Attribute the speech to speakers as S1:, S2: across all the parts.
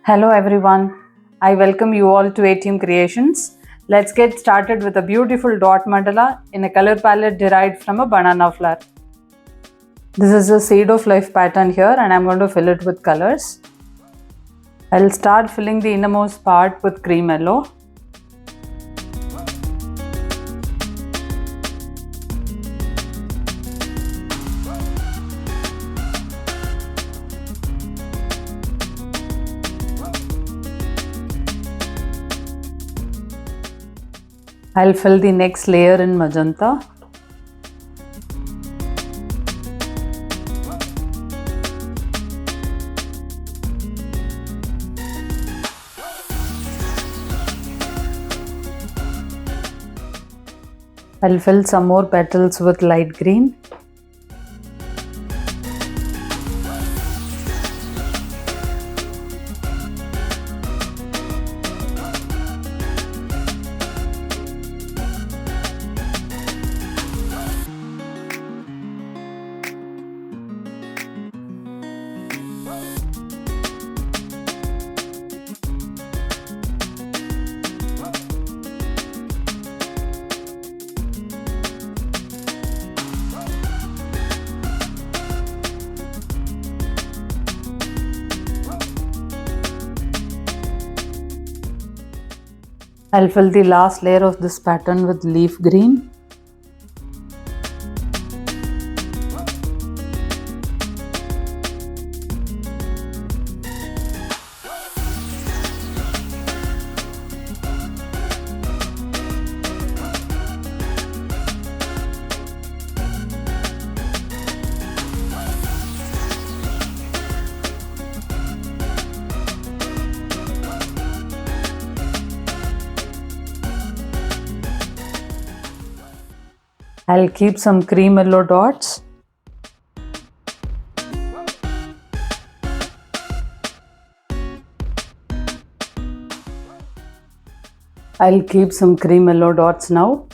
S1: Hello everyone, I welcome you all to ATM Creations. Let's get started with a beautiful dot mandala in a color palette derived from a banana flower. This is a seed of life pattern here and I'm going to fill it with colors. I'll start filling the innermost part with cream yellow. I'll fill the next layer in magenta. I'll fill some more petals with light green. I'll fill the last layer of this pattern with leaf green. I'll keep some cream yellow dots. I'll keep some cream yellow dots now.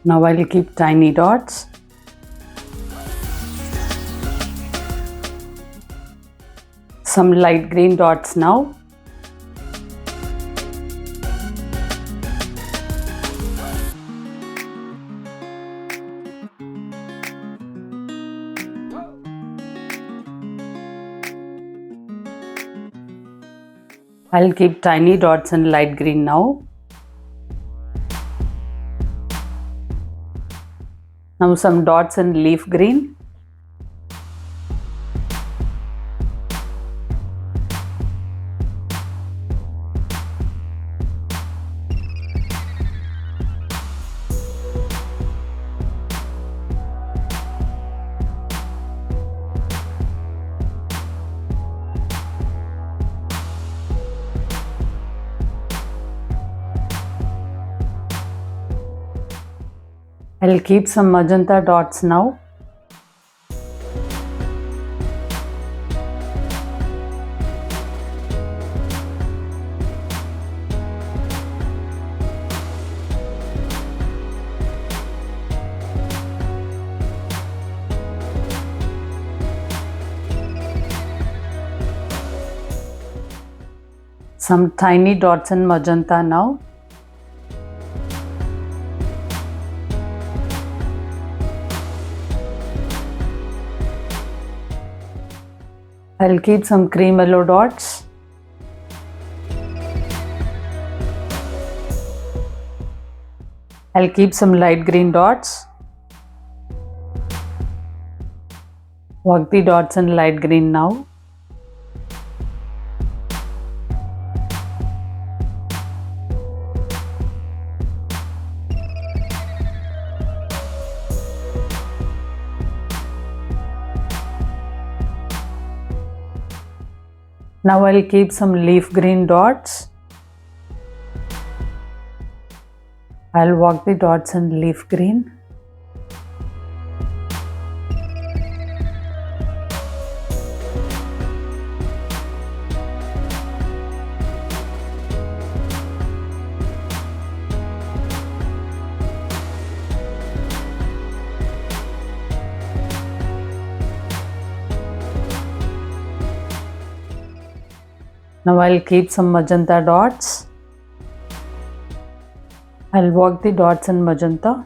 S1: Now I'll keep tiny dots. Some light green dots now. I'll keep tiny dots in light green now. Now some dots in leaf green. I'll keep some magenta dots now. Some tiny dots in magenta now. I'll keep some cream yellow dots. I'll keep some light green dots. Work the dots in light green now. Now I'll keep some leaf green dots. I'll work the dots in leaf green. Now I'll keep some magenta dots. I'll work the dots in magenta.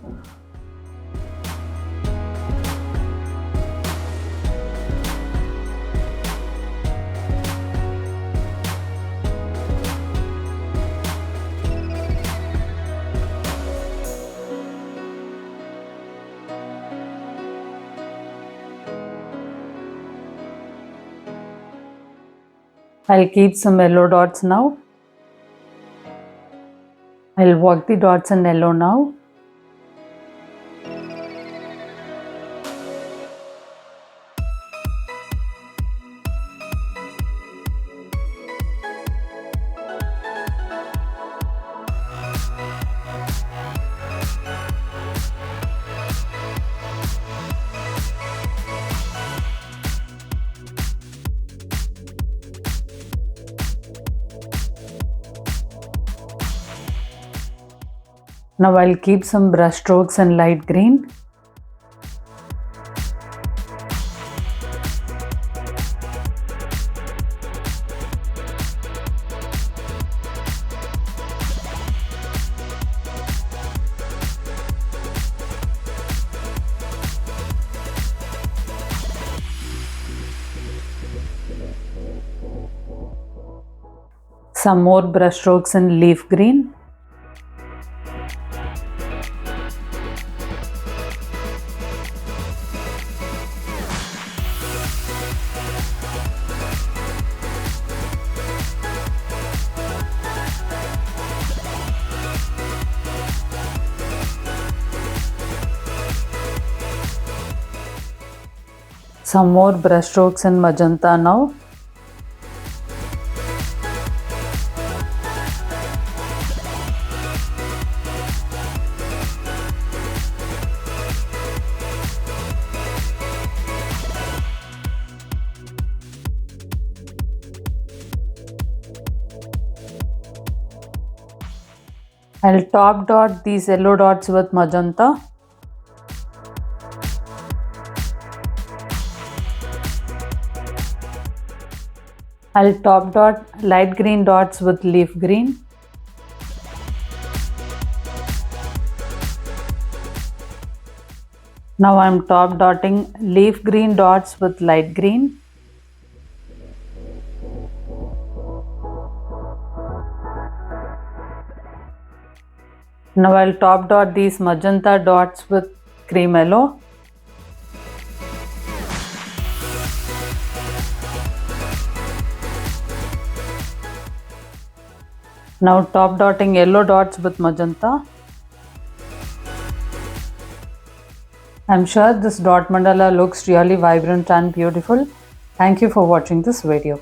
S1: I'll keep some yellow dots now. I'll work the dots in yellow now. Now I'll keep some brush strokes in light green. Some more brush strokes in leaf green. Some more brush strokes in magenta now. I'll top dot these yellow dots with magenta. I'll top dot light green dots with leaf green. Now I'm top dotting leaf green dots with light green. Now I'll top dot these magenta dots with cream yellow. Now top dotting yellow dots with magenta. I'm sure this dot mandala looks really vibrant and beautiful. Thank you for watching this video.